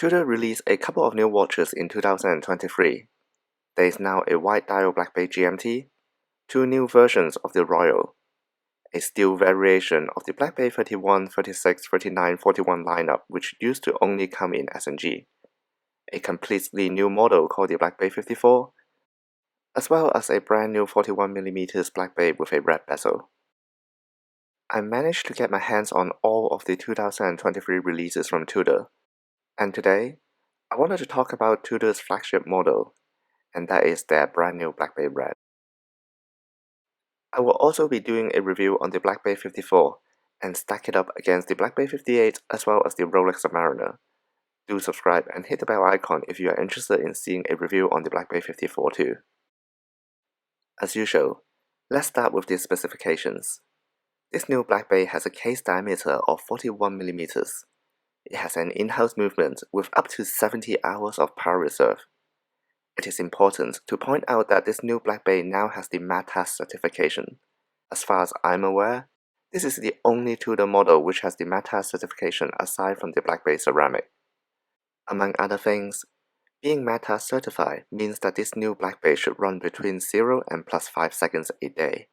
TUDOR released a couple of new watches in 2023. There is now a white dial Black Bay GMT, two new versions of the Royal, a steel variation of the Black Bay 31, 36, 39, 41 lineup which used to only come in S&G, a completely new model called the Black Bay 54, as well as a brand new 41mm Black Bay with a red bezel. I managed to get my hands on all of the 2023 releases from TUDOR, and today, I wanted to talk about TUDOR's flagship model, and that is their brand new Black Bay Red. I will also be doing a review on the Black Bay 54 and stack it up against the Black Bay 58 as well as the ROLEX Submariner. Do subscribe and hit the bell icon if you are interested in seeing a review on the Black Bay 54 too. As usual, let's start with the specifications. This new Black Bay has a case diameter of 41mm. It has an in-house movement with up to 70 hours of power reserve. It is important to point out that this new Black Bay now has the METAS certification. As far as I'm aware, this is the only TUDOR model which has the METAS certification aside from the Black Bay ceramic. Among other things, being METAS certified means that this new Black Bay should run between 0 and +5 seconds a day.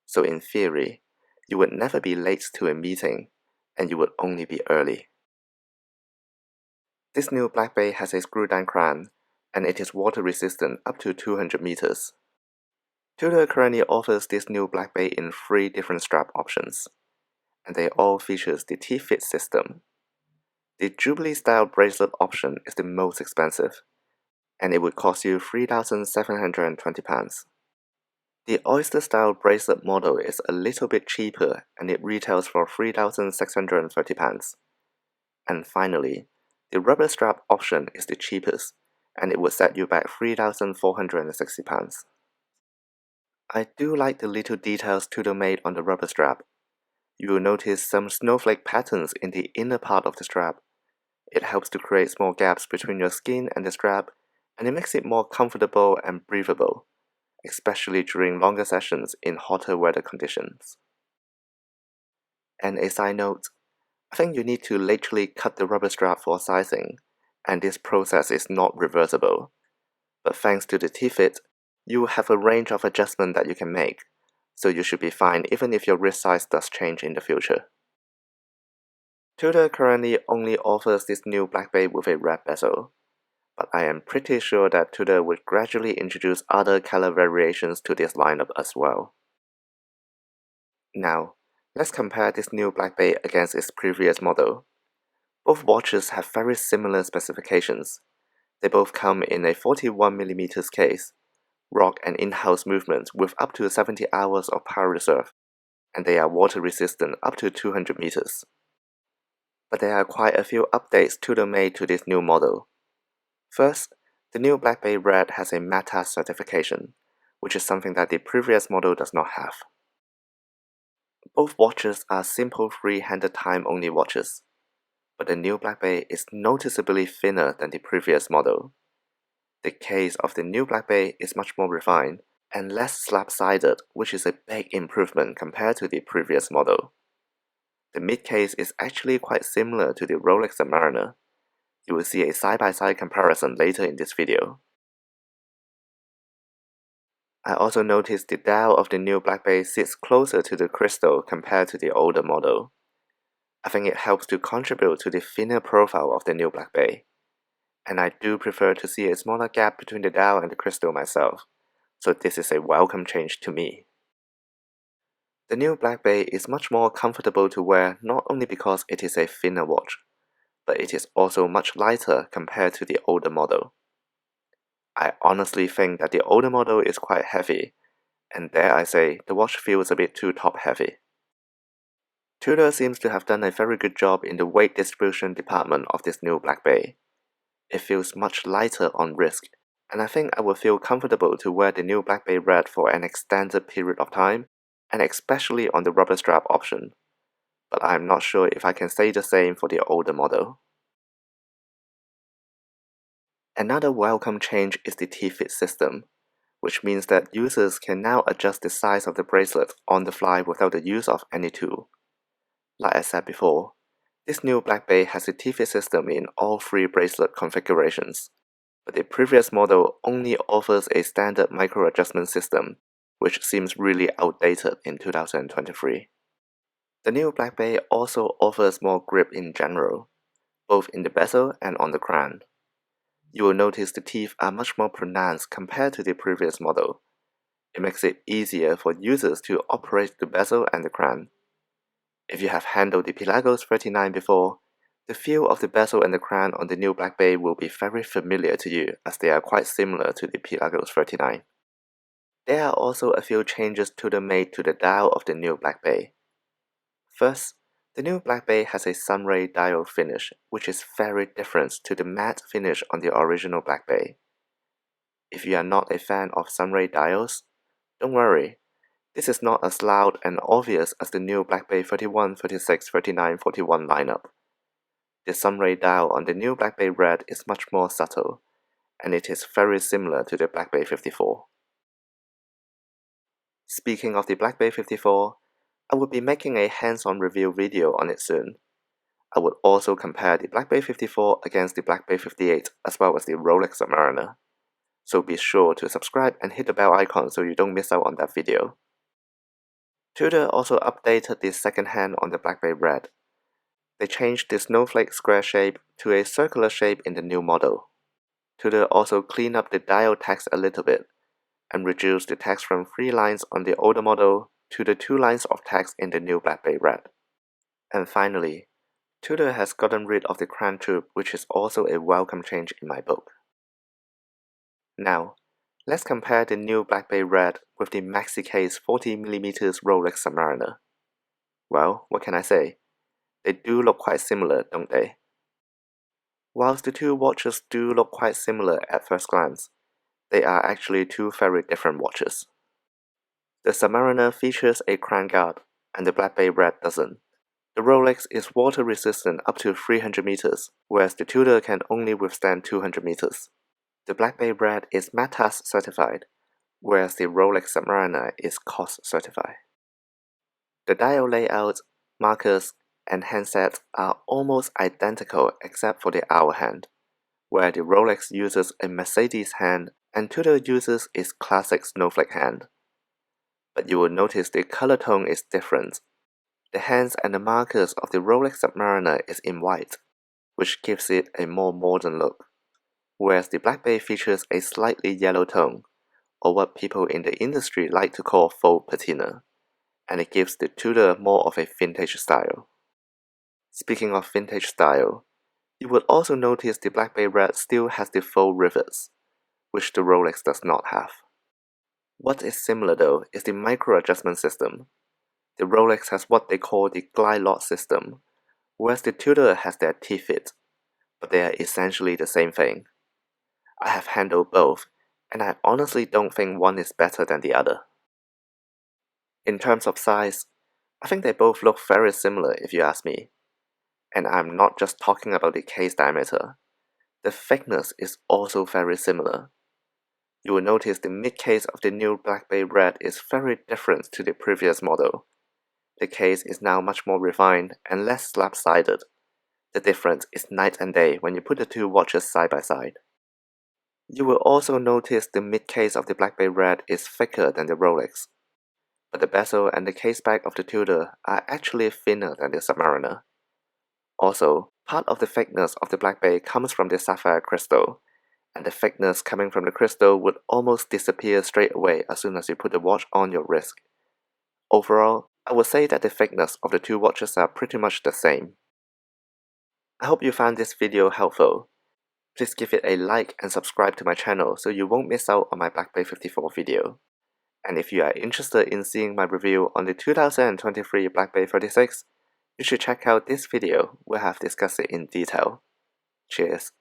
So in theory, you would never be late to a meeting, and you would only be early. This new Black Bay has a screw-down crown, and it is water resistant up to 200 meters. TUDOR currently offers this new Black Bay in 3 different strap options, and they all feature the T-fit system. The Jubilee style bracelet option is the most expensive, and it would cost you £3,720. The Oyster style bracelet model is a little bit cheaper and it retails for £3,630. And finally, the rubber strap option is the cheapest, and it would set you back £3,460. I do like the little details TUDOR made on the rubber strap. You will notice some snowflake patterns in the inner part of the strap. It helps to create small gaps between your skin and the strap, and it makes it more comfortable and breathable, especially during longer sessions in hotter weather conditions. And a side note, I think you need to literally cut the rubber strap for sizing, and this process is not reversible. But thanks to the T-fit, you will have a range of adjustment that you can make, so you should be fine even if your wrist size does change in the future. TUDOR currently only offers this new Black Bay with a red bezel, but I am pretty sure that TUDOR would gradually introduce other color variations to this lineup as well. Now, let's compare this new Black Bay against its previous model. Both watches have very similar specifications. They both come in a 41mm case, rock and in-house movement with up to 70 hours of power reserve, and they are water resistant up to 200 meters. But there are quite a few updates TUDOR made to this new model. First, the new Black Bay Red has a METAS certification, which is something that the previous model does not have. Both watches are simple free-handed time-only watches, but the new Black Bay is noticeably thinner than the previous model. The case of the new Black Bay is much more refined and less slab-sided, which is a big improvement compared to the previous model. The mid-case is actually quite similar to the ROLEX Submariner. You will see a side-by-side comparison later in this video. I also noticed the dial of the new Black Bay sits closer to the crystal compared to the older model. I think it helps to contribute to the thinner profile of the new Black Bay, and I do prefer to see a smaller gap between the dial and the crystal myself, so this is a welcome change to me. The new Black Bay is much more comfortable to wear not only because it is a thinner watch, but it is also much lighter compared to the older model. I honestly think that the older model is quite heavy, and dare I say, the watch feels a bit too top-heavy. TUDOR seems to have done a very good job in the weight distribution department of this new Black Bay. It feels much lighter on wrist, and I think I will feel comfortable to wear the new Black Bay Red for an extended period of time, and especially on the rubber strap option. But I am not sure if I can say the same for the older model. Another welcome change is the T-fit system, which means that users can now adjust the size of the bracelet on the fly without the use of any tool. Like I said before, This new Black Bay has a TV system in all 3 bracelet configurations, but the previous model only offers a standard micro-adjustment system, which seems really outdated in 2023. The new Black Bay also offers more grip in general, both in the bezel and on the crown. You will notice the teeth are much more pronounced compared to the previous model. It makes it easier for users to operate the bezel and the crown. If you have handled the Pelagos 39 before, the feel of the bezel and the crown on the new Black Bay will be very familiar to you, as they are quite similar to the Pelagos 39. There are also a few changes TUDOR made to the dial of the new Black Bay. First, the new Black Bay has a sunray dial finish, which is very different to the matte finish on the original Black Bay. If you are not a fan of sunray dials, don't worry. This is not as loud and obvious as the new Black Bay 31, 36, 39, 41 lineup. The sunray dial on the new Black Bay Red is much more subtle, and it is very similar to the Black Bay 54. Speaking of the Black Bay 54, I will be making a hands-on review video on it soon. I would also compare the Black Bay 54 against the Black Bay 58 as well as the ROLEX Submariner. So be sure to subscribe and hit the bell icon so you don't miss out on that video. TUDOR also updated the second hand on the Black Bay Red. They changed the snowflake square shape to a circular shape in the new model. TUDOR also cleaned up the dial text a little bit and reduced the text from 3 lines on the older model to the 2 lines of text in the new Black Bay Red. And finally, TUDOR has gotten rid of the crown tube, which is also a welcome change in my book. Now, let's compare the new Black Bay Red with the maxi case 40mm ROLEX Submariner. Well, what can I say? They do look quite similar, don't they? Whilst the two watches do look quite similar at first glance, they are actually 2 very different watches. The Submariner features a crown guard, and the Black Bay Red doesn't. The ROLEX is water resistant up to 300 meters, whereas the TUDOR can only withstand 200 meters. The Black Bay Red is METAS certified, whereas the ROLEX Submariner is COS certified. The dial layout, markers, and handsets are almost identical except for the hour hand, where the ROLEX uses a Mercedes hand and TUDOR uses its classic snowflake hand. But you will notice the color tone is different. The hands and the markers of the ROLEX Submariner is in white, which gives it a more modern look, whereas the Black Bay features a slightly yellow tone, or what people in the industry like to call faux patina, and it gives the TUDOR more of a vintage style. Speaking of vintage style, you will also notice the Black Bay Red still has the faux rivets, which the ROLEX does not have. What is similar though is the micro-adjustment system. The ROLEX has what they call the glide lock system, whereas the TUDOR has their T-fit, but they are essentially the same thing. I have handled both, and I honestly don't think one is better than the other. In terms of size, I think they both look very similar if you ask me. And I'm not just talking about the case diameter. The thickness is also very similar. You will notice the mid-case of the new Black Bay Red is very different to the previous model. The case is now much more refined and less slab-sided. The difference is night and day when you put the two watches side by side. You will also notice the mid-case of the Black Bay Red is thicker than the ROLEX, but the bezel and the case back of the TUDOR are actually thinner than the Submariner. Also, part of the thickness of the Black Bay comes from the sapphire crystal, and the thickness coming from the crystal would almost disappear straight away as soon as you put the watch on your wrist. Overall, I would say that the thickness of the two watches are pretty much the same. I hope you found this video helpful. Please give it a like and subscribe to my channel so you won't miss out on my Black Bay 54 video. And if you are interested in seeing my review on the 2023 Black Bay 36, you should check out this video where I have discussed it in detail. Cheers.